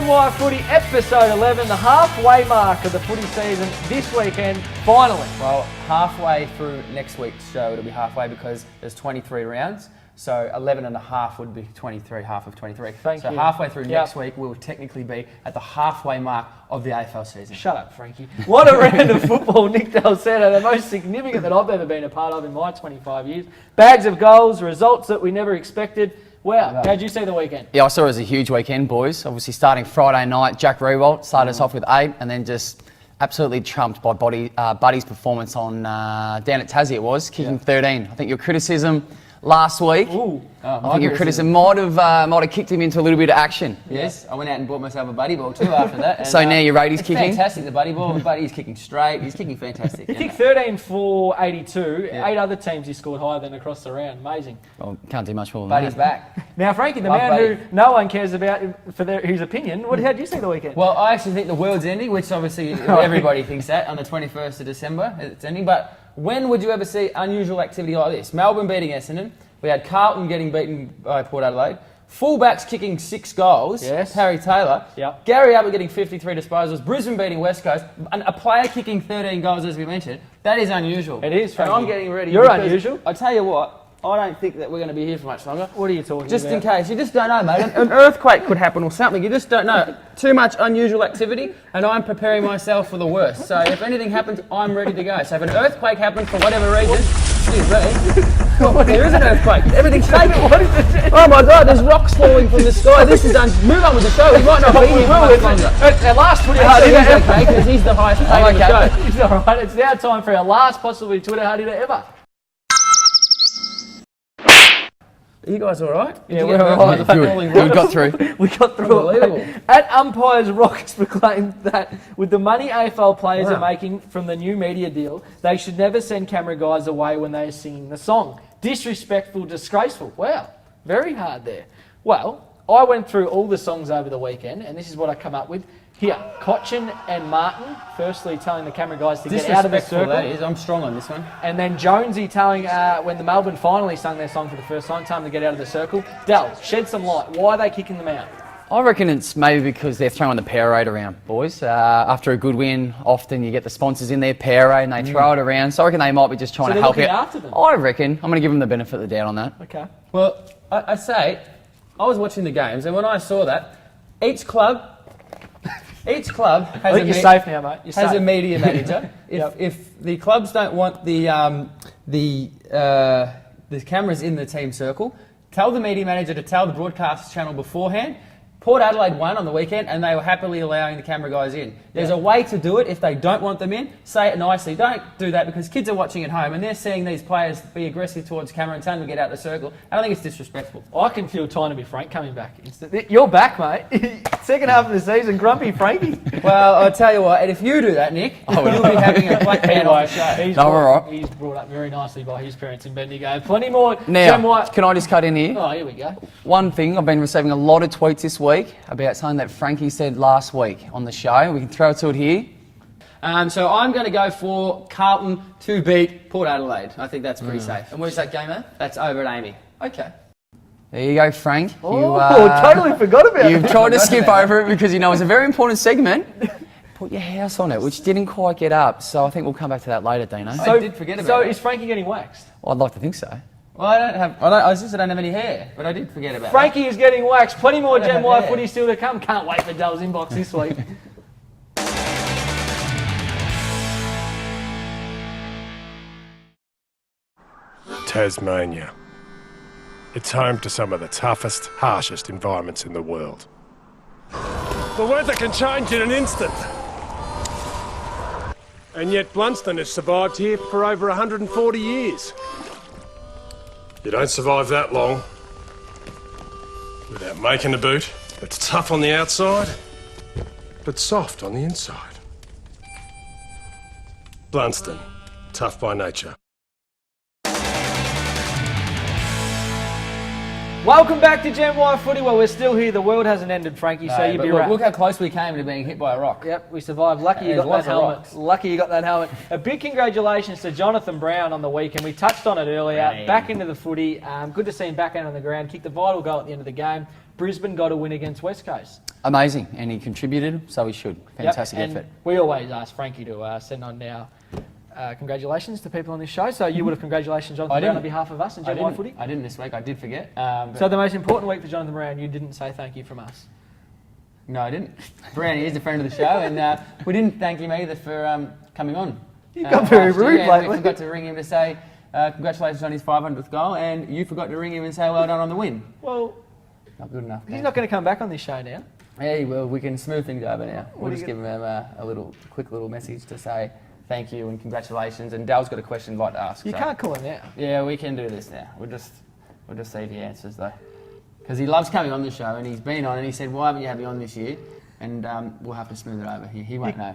Y Footy, episode 11, the halfway mark of the footy season this weekend, finally. Well, halfway through next week's show, it'll be halfway because there's 23 rounds. So 11 and a half would be 23, half of 23. Thank you. So halfway through next week, we'll technically be at the halfway mark of the AFL season. Shut up, Frankie. What a round of football, Nick Dalcetto, the most significant that I've ever been a part of in my 25 years. Bags of goals, results that we never expected. Wow, how'd you see the weekend? Yeah, I saw it as a huge weekend, boys. Obviously starting Friday night, Jack Rewalt started us off with 8 and then just absolutely trumped by Buddy's performance on down at Tassie it was, kicking 13. I think your criticism last week, I think your criticism might have kicked him into a little bit of action. Yes, I went out and bought myself a buddy ball too after that. And, so now your rate is kicking? Fantastic, the buddy ball. Buddy's kicking straight. He's kicking fantastic. He kicked 13 for 82. Yeah. 8 other teams he scored higher than across the round. Amazing. Well, can't do much more than Buddy's that. back. Now, Frankie, the man who no one cares about for his opinion, how did you see the weekend? Well, I actually think the world's ending, which obviously everybody thinks that on the 21st of December. It's ending. But when would you ever see unusual activity like this? Melbourne beating Essendon. We had Carlton getting beaten by Port Adelaide. Fullbacks kicking 6 goals. Yes. Harry Taylor. Yep. Gary Ablett getting 53 disposals. Brisbane beating West Coast. And a player kicking 13 goals, as we mentioned. That is unusual. It is, Frankie. And I'm getting ready. You're unusual. I tell you what, I don't think that we're going to be here for much longer. What are you talking Just about? in case. You just don't know, mate. An earthquake could happen or something. You just don't know. Too much unusual activity, and I'm preparing myself for the worst. So if anything happens, I'm ready to go. So if an earthquake happens for whatever reason, excuse me. There is an earthquake. Everything's shaking. Oh my God, there's rocks falling from the sky. This is move on with the show. We might not be here for much longer. Our last Twitter He's hard hitter okay, because he's the highest paid on the show. He's all right. It's now time for our last possibly Twitter hard hitter ever. Are you guys all right? Yeah, we're all right. Good. We got through. We got through Unbelievable. it. At Umpires Rock has proclaimed that with the money AFL players are making from the new media deal, they should never send camera guys away when they are singing the song. Disrespectful, disgraceful. Wow, very hard there. Well, I went through all the songs over the weekend, and this is what I come up with. Here, Cochin and Martin, firstly telling the camera guys to get out of the circle. That is. I'm strong on this one. And then Jonesy telling, when the Melbourne finally sung their song for the first time to get out of the circle. Del, shed some light. Why are they kicking them out? I reckon it's maybe because they're throwing the Powerade around, boys. After a good win, often you get the sponsors in their Powerade and they throw it around. So I reckon they might be just trying to help looking out. after them? I reckon. I'm going to give them the benefit of the doubt on that. Okay. Well, I say, I was watching the games, and when I saw that, each club has you're safe now, mate. You're safe. a media manager. If the clubs don't want the cameras in the team circle, tell the media manager to tell the broadcast channel beforehand. Port Adelaide won on the weekend and they were happily allowing the camera guys in. There's a way to do it if they don't want them in. Say it nicely. Don't do that because kids are watching at home and they're seeing these players be aggressive towards camera and telling them to get out the circle. I don't think it's disrespectful. I can feel trying to be Frank coming back. You're back, mate. Second half of the season, grumpy Frankie. Well, I'll tell you what, and if you do that, Nick, you'll be having a black man on the show. He's brought up very nicely by his parents in Bendigo. Plenty more. Now, can I just cut in here? Oh, here we go. One thing, I've been receiving a lot of tweets this week about something that Frankie said last week on the show. We can throw it to it here. So I'm going to go for Carlton to beat Port Adelaide. I think that's pretty safe. And where's that game at? That's over at Amy. Okay. There you go, Frank. Totally forgot about it. You've tried to skip over it because you know it's a very important segment. Put your house on it, which didn't quite get up. So I think we'll come back to that later, Dino. I did forget about it. So is Frankie getting waxed? Well, I'd like to think so. Well, I don't have any hair, but I did forget about Frankie is getting waxed. Plenty more Gen Y hair. footy still to come. Can't wait for Dell's inbox this week. Tasmania. It's home to some of the toughest, harshest environments in the world. The weather can change in an instant. And yet Blunston has survived here for over 140 years. You don't survive that long without making a boot that's tough on the outside, but soft on the inside. Blunston, tough by nature. Welcome back to Gen Y Footy. Well, we're still here. The world hasn't ended, Frankie, so you'd be right. Look how close we came to being hit by a rock. Yep, we survived. Lucky you got that helmet. Lucky you got that helmet. A big congratulations to Jonathan Brown on the weekend. We touched on it earlier. Back into the footy. Good to see him back out on the ground. Kicked the vital goal at the end of the game. Brisbane got a win against West Coast. amazing, and he contributed, so he should. Fantastic Yep, effort. and we always ask Frankie to send on now congratulations to people on this show. So you would have congratulations, Jonathan Brown, on behalf of us and Gen Y Footy. I didn't this week. I did forget. So the most important week for Jonathan Brown, you didn't say thank you from us. No, I didn't. Brownie is a friend of the show, and we didn't thank him either for coming on. You've got very last year, rude and lately. We forgot to ring him to say congratulations on his 500th goal, and you forgot to ring him and say well done on the win. Well, Not good enough. he's not going to come back on this show now. Hey, well, we can smooth things over now. We'll do just you give him a quick little message to say thank you and congratulations. And Dale's got a question he'd like to ask. You so- can't call him now. Yeah, we can do this now. We'll just see if he answers though, because he loves coming on the show and he's been on and he said, "Why haven't you had me on this year?" And we'll have to smooth it over. He won't know.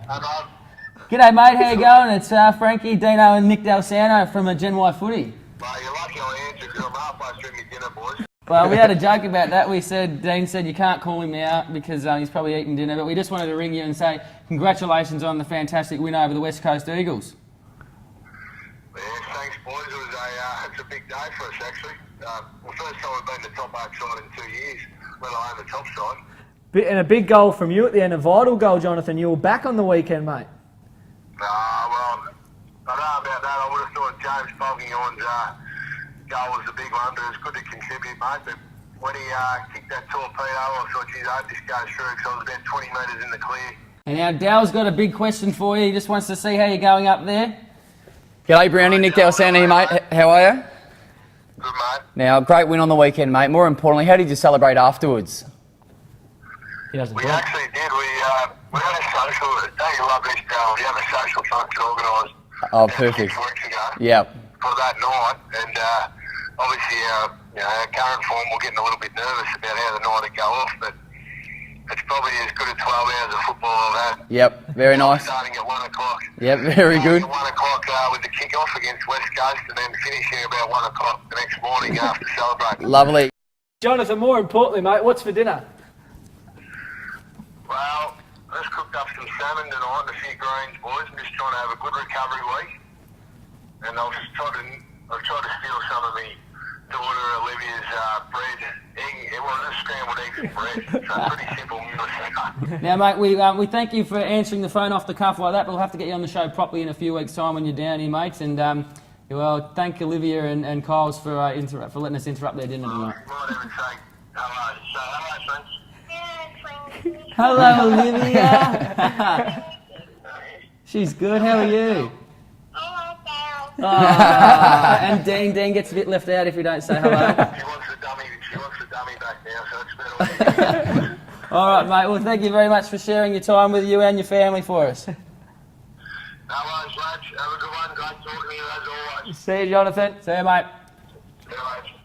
G'day, mate. How you going? It's Frankie, Dino, and Nick Dalsano from a Gen Y Footy. Well, you're lucky I answered because I'm halfway through my dinner, boys. Well, we had a joke about that. Dean said you can't call him now because he's probably eating dinner, but we just wanted to ring you and say congratulations on the fantastic win over the West Coast Eagles. Yeah, thanks, boys. It's a big day for us, actually. First time we've been the top 8 side in 2 years, let alone the top side. And a big goal from you at the end, a vital goal, Jonathan. You were back on the weekend, mate. Well, I don't know about that. I would have thought James Polkinghorn's goal was a big one, but it's good to contribute, mate. But when he kicked that torpedo, I thought, geez, I hope this goes through because I was about 20 metres in the clear. And now Dale's got a big question for you. He just wants to see how you're going up there. G'day, Brownie. Nick Dalsano here, mate. How are you? Good, mate. Now, great win on the weekend, mate. More importantly, how did you celebrate afterwards? He doesn't We talk. actually did. We had a social, don't you love this, Dale? We had a social function organised Oh, about perfect. 6 weeks ago. Yep. For that night, and obviously our current form, we're getting a little bit nervous about how the night would go off, but it's probably as good as 12 hours of football I've had. Yep. Very nice. Starting at 1 o'clock. Yep. Very good. Starting at 1 o'clock with the kick-off against West Coast, and then finishing about 1 o'clock the next morning after celebrating. Lovely. Jonathan, more importantly, mate, what's for dinner? Well, I just cooked up some salmon tonight and a few greens, boys. I'm just trying to have a good recovery week. And I've tried to steal some of me daughter Olivia's bread. It was a scrambled eggs and bread. So pretty simple meal. Now, mate, we thank you for answering the phone off the cuff like that, but we'll have to get you on the show properly in a few weeks' time when you're down here, mates. And well, thank Olivia and Kyles for letting us interrupt their dinner tonight. Might even say hello. So hello, friends. Hello, Olivia. She's good. How are you? And Dean gets a bit left out if you don't say hello. She wants the dummy back now, so it's better. All right, mate. Well, thank you very much for sharing your time with you and your family for us. No worries, lads. Have a good one. Great talking to you as always. See you, Jonathan. See you, mate. See you later.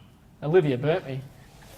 Olivia burnt me.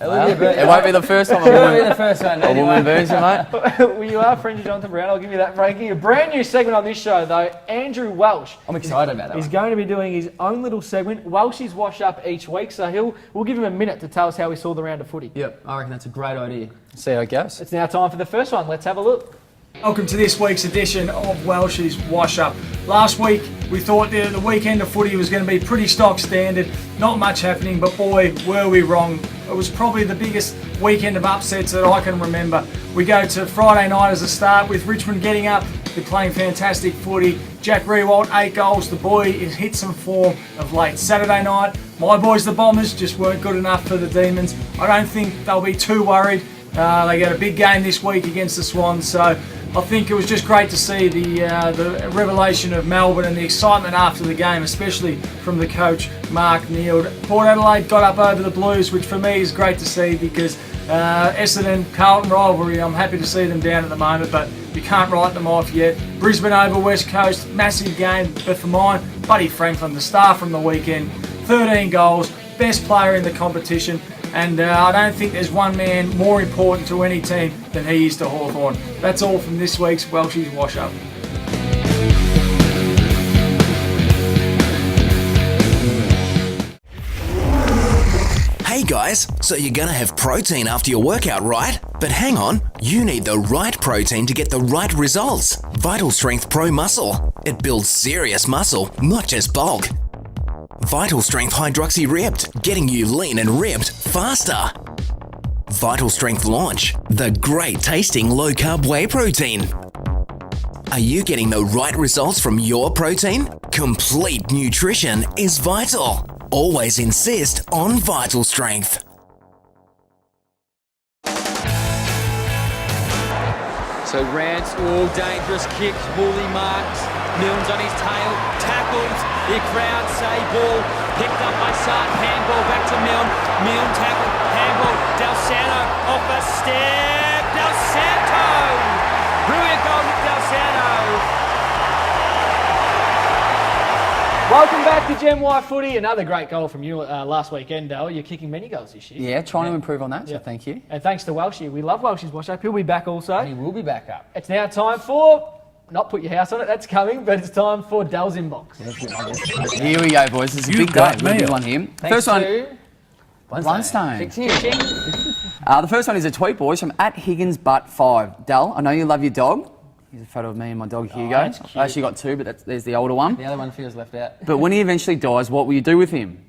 It won't be the first time It won't be the first one. a woman Anyway. burns you, mate. Well, you are friends of Jonathan Brown. I'll give you that, Frankie. A brand new segment on this show, though. Andrew Welsh I'm excited about that is one. going to be doing his own little segment. Welsh's wash up each week, so we'll give him a minute to tell us how he saw the round of footy. Yep, I reckon that's a great idea. See how it goes. It's now time for the first one. Let's have a look. Welcome to this week's edition of Welsh's Wash Up. Last week we thought the weekend of footy was going to be pretty stock standard, not much happening, but boy were we wrong. It was probably the biggest weekend of upsets that I can remember. We go to Friday night as a start with Richmond getting up, they're playing fantastic footy. Jack Riewoldt, 8 goals, the boy has hit some form of late. Saturday night, my boys the Bombers just weren't good enough for the Demons. I don't think they'll be too worried. They got a big game this week against the Swans, so I think it was just great to see the revelation of Melbourne and the excitement after the game, especially from the coach, Mark Neeld. Port Adelaide got up over the Blues, which for me is great to see because Essendon-Carlton rivalry, I'm happy to see them down at the moment, but you can't write them off yet. Brisbane over West Coast, massive game, but for mine, Buddy Franklin, the star from the weekend, 13 goals, best player in the competition. And I don't think there's one man more important to any team than he is to Hawthorn. That's all from this week's Welsh's Wash Up. Hey guys, so you're gonna have protein after your workout, right? But hang on, you need the right protein to get the right results. Vital Strength Pro Muscle. It builds serious muscle, not just bulk. Vital Strength Hydroxy Ripped, getting you lean and ripped faster. Vital Strength Launch, the great tasting low carb whey protein. Are you getting the right results from your protein? Complete nutrition is vital. Always insist on Vital Strength. So Rance, dangerous kicks, Woolley marks, Milne's on his tail, tackles, the crowd say ball, picked up by Sart, handball back to Milne, Milne tackle, handball, Del Santo off a step, Del Santo! Brilliant goal from Del Santo! Welcome back to Gen Y Footy. Another great goal from you last weekend, Dale. You're kicking many goals this year. Yeah, trying to improve on that, so thank you. And thanks to Welshie. We love Welshie's wash up. He'll be back also. He will be back up. It's now time for, not put your house on it, that's coming, but it's time for Dell's inbox. Here we go, boys. This is a big day. Really big one here. First one, Blundstone. The first one is a tweet, boys, from @HigginsButt5. Dell, I know you love your dog. Here's a photo of me and my dog Hugo. I actually got two, but there's the older one. The other one feels left out. But when he eventually dies, what will you do with him?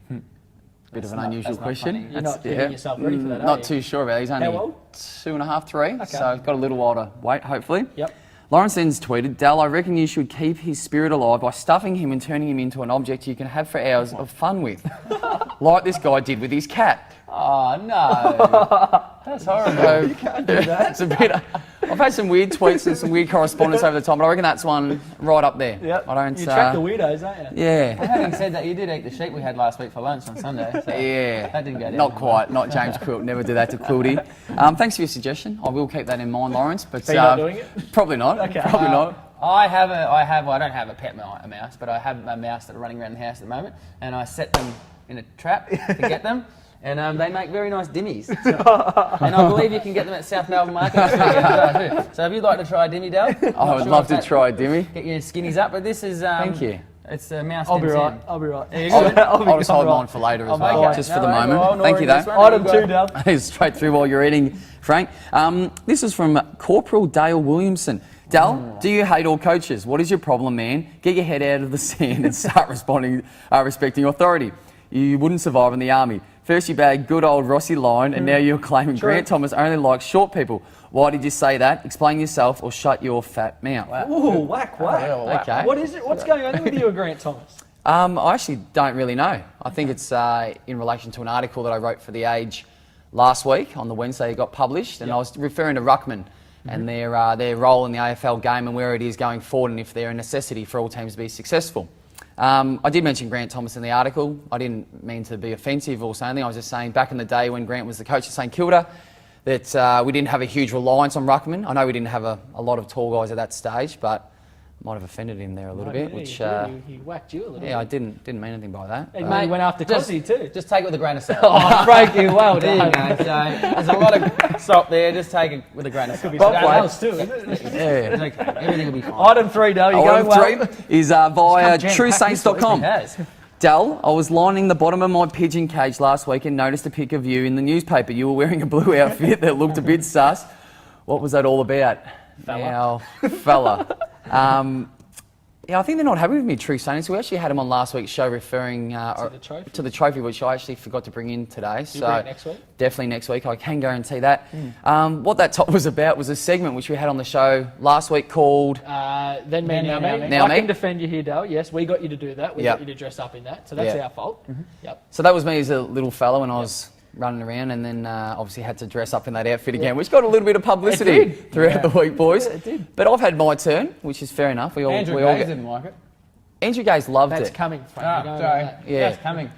Bit of an unusual question. You're not getting yourself ready for that, are Not you? too sure about it. He's only How old? 2.5, 3. Okay. So got a little while to wait, hopefully. Yep. Lawrence then's tweeted, Dal, I reckon you should keep his spirit alive by stuffing him and turning him into an object you can have for hours of fun with. Like this guy did with his cat. Oh, no. That's horrible. You can't do that. It's a bit... I've had some weird tweets and some weird correspondence over the time, but I reckon that's one right up there. Yep. I don't... You track the weirdos, don't you? Yeah. Having said that, you did eat the sheep we had last week for lunch on Sunday. So Yeah. That didn't go down. Not quite. Not James Quilt. Never do that to Quilty. Thanks for your suggestion. I will keep that in mind, Lawrence. But So you're not doing it? Probably not. Okay. Probably not. I don't have a pet mouse, but I have a mouse that are running around the house at the moment, and I set them in a trap to get them. And they make very nice dimmies. And I believe you can get them at South Melbourne Market. So if you'd like to try a dimmy, Dale, I would love to try, Dimmy. get your skinnies up. But this is Thank you. It's a mouse. I'll be Tim right. Sam. I'll be right. I'll just hold mine for later as well, just for the moment. Thank you, though. Item 2, Dale. Straight through while you're eating, Frank. This is from Corporal Dale Williamson. Dal, do you hate all coaches? What is your problem, man? Get your head out of the sand and start respecting authority. You wouldn't survive in the army. First you bagged good old Rossi Lyon, and now you're claiming Grant Thomas only likes short people. Why did you say that? Explain yourself or shut your fat mouth. Ooh, whack. Okay. What is it? What's going on with you and Grant Thomas? I actually don't really know. I think it's in relation to an article that I wrote for The Age last week on the Wednesday it got published, and I was referring to Ruckman and their role in the AFL game and where it is going forward and if they're a necessity for all teams to be successful. I did mention Grant Thomas in the article. I didn't mean to be offensive or say anything. I was just saying back in the day when Grant was the coach at St Kilda that we didn't have a huge reliance on Ruckman. I know we didn't have a lot of tall guys at that stage, but might have offended him there a little bit. Which he whacked you a little bit. yeah, I didn't mean anything by that. He went after Cossie too. Just take it with a grain of salt. Oh, Frankie, well There you done. go. So there's a lot of salt there. Just take it with a grain of salt. Something else too, isn't it? Yeah. It's okay. Everything will be fine. Item 3, Dale. You're going well. Item 3 is via truesaints.com. Yes. Dal, I was lining the bottom of my pigeon cage last week and noticed a pic of you in the newspaper. You were wearing a blue outfit that looked a bit sus. What was that all about? Fella. Yeah, I think they're not happy with me, True Saints. We actually had him on last week's show referring to the trophy, which I actually forgot to bring in today. You'll bring it next week? Definitely next week, I can guarantee that. What that top was about was a segment which we had on the show last week called... Then me, now me. Now I me. can defend you here, Dale. Yes, we got you to do that. We Yep. got you to dress up in that. So that's Yeah. our fault. Yep. So that was me as a little fella when I was running around, and then obviously had to dress up in that outfit again, which got a little bit of publicity It did. throughout the week, boys. Yeah, it did. But I've had my turn, which is fair enough. Andrew we all Gaze get... didn't like it. Andrew Gaze loved That's it. coming, Frank. Oh, You know sorry. that. Yeah. That's coming.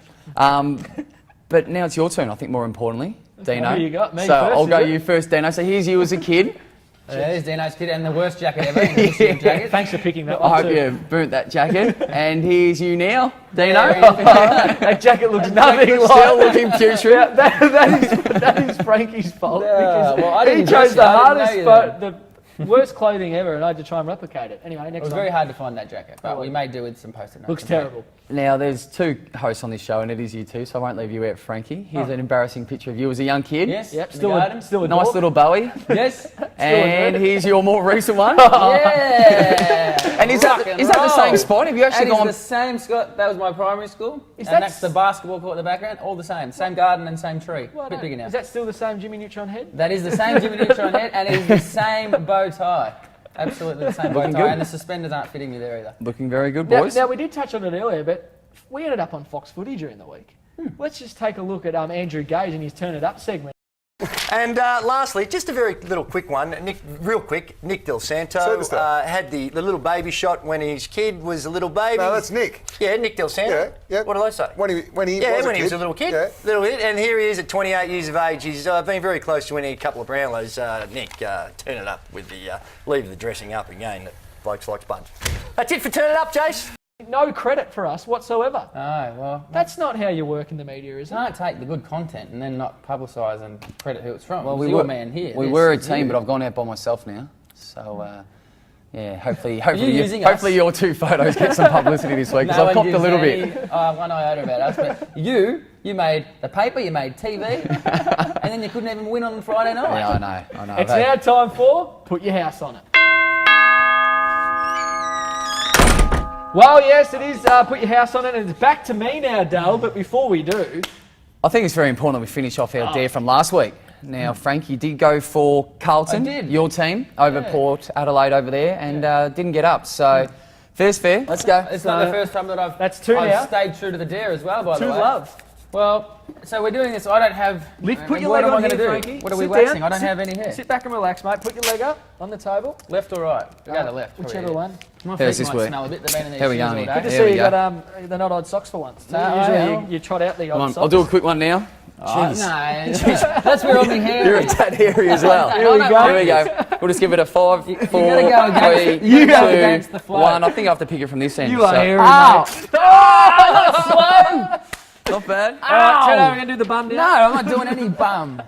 But now it's your turn, I think, more importantly, Dino. Who you got? Me so first, I'll go is it? you first, Dino. So here's you as a kid. There's Dino's kid and the worst jacket ever. In the history of jackets. Thanks for picking that I one hope too. you burnt that jacket. And here's you now, Dino. That jacket looks nothing Still like looking putrid. Yeah, that is Frankie's fault because well, I he didn't chose dress the you. I didn't hardest, know you but the worst clothing ever, and I had to try and replicate it. Anyway, It next was one. very hard to find that jacket, but we may do with some post-it notes. Looks terrible. Now, there's two hosts on this show, and it is you two, so I won't leave you out, Frankie. Here's an embarrassing picture of you as a young kid. Yes. Yep, in the still garden. a Nice dwarf. little Bowie. Yes. And here's your more recent one. Yeah. And is that the same spot? Have you actually That is gone? the same, Scott. That was my primary school. Is And that that's the basketball court in the background. All the same. Same garden and same tree. Well, Bit bigger now. Is that still the same Jimmy Neutron head? That is the same Jimmy Neutron head, and it is the same bow tie. Absolutely the same bow Looking tie, good. and the suspenders aren't fitting me there either. Looking very good, Now, boys. now, we did touch on it earlier, but we ended up on Fox Footy during the week. Let's just take a look at Andrew Gage and his Turn It Up segment. And lastly, just a very little quick one, Nick Del Santo Superstar. had the little baby shot when his kid was a little baby. No, that's Nick. Yeah, Nick Del Santo. Yeah. What did I say? When he when he was a little kid. Yeah. Little kid. And here he is at 28 years of age. He's been very close to winning a couple of Brownlows. Nick, turn it up with the leave the dressing up again that blokes like sponge. That's it for Turn It Up, Jace. No credit for us whatsoever. Oh, well. That's not how you work in the media, is it? Can't take the good content and then not publicise and credit who it's from. Well, we were man here. We This were a is team, you. but I've gone out by myself now. So, yeah, hopefully, using us? hopefully your two photos get some publicity this week because No I've one copped a gives little any, bit. one iota about us, but you made the paper, you made TV, and then you couldn't even win on Friday night. Yeah, I know. It's now time for Put Your House on It. Well, yes, it is Put Your House on It, and it's back to me now, Dale, but before we do... I think it's very important that we finish off our dare from last week. Now, Frank, you did go for Carlton, I did. your team, over Port Adelaide over there, and didn't get up. So, fair's fair. Let's go. It's not the first time that I've two now. stayed true to the dare as well, by the Two way. love. Well, so we're doing this. I don't have... Put your what leg am I on gonna here, do? Frankie. What are we Sit waxing? down. I don't have any hair. Sit back and relax, mate. Put your leg up on the table. Left or right? We'll go to left. Whichever probably. one. My There's feet this might way. smell a bit. They've been in these Here we shoes go, all Nick. day. Good to There see we you go. got the not odd socks for once. No, I Usually am. you trot out the odd socks. I'll do a quick one now. Oh, no, that's where all my hair You're a is. tad hairy as well. Here we go. Here we go. We'll just give it a 5, 4, 3, 2, gotta go against- you gotta go against the flow. 1. I think I have to pick it from this end. You are hairy, Ow. mate. Not bad. All right, turn over and do the bum No, now. I'm not doing any bum.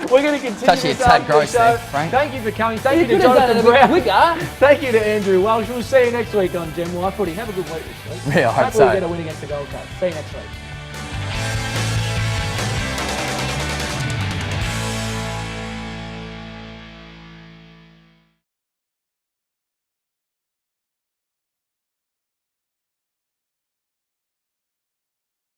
We're going to continue actually this a tad after the gross show. there, Frank. Thank you for coming. Thank You you to could have done it Jonathan a bit Brown. quicker. Thank you to Andrew Welsh. We'll see you next week on Gen Y Footy. Have a good week this week. Yeah, I hope Hopefully so. we get a win against the Gold Coast. See you next week.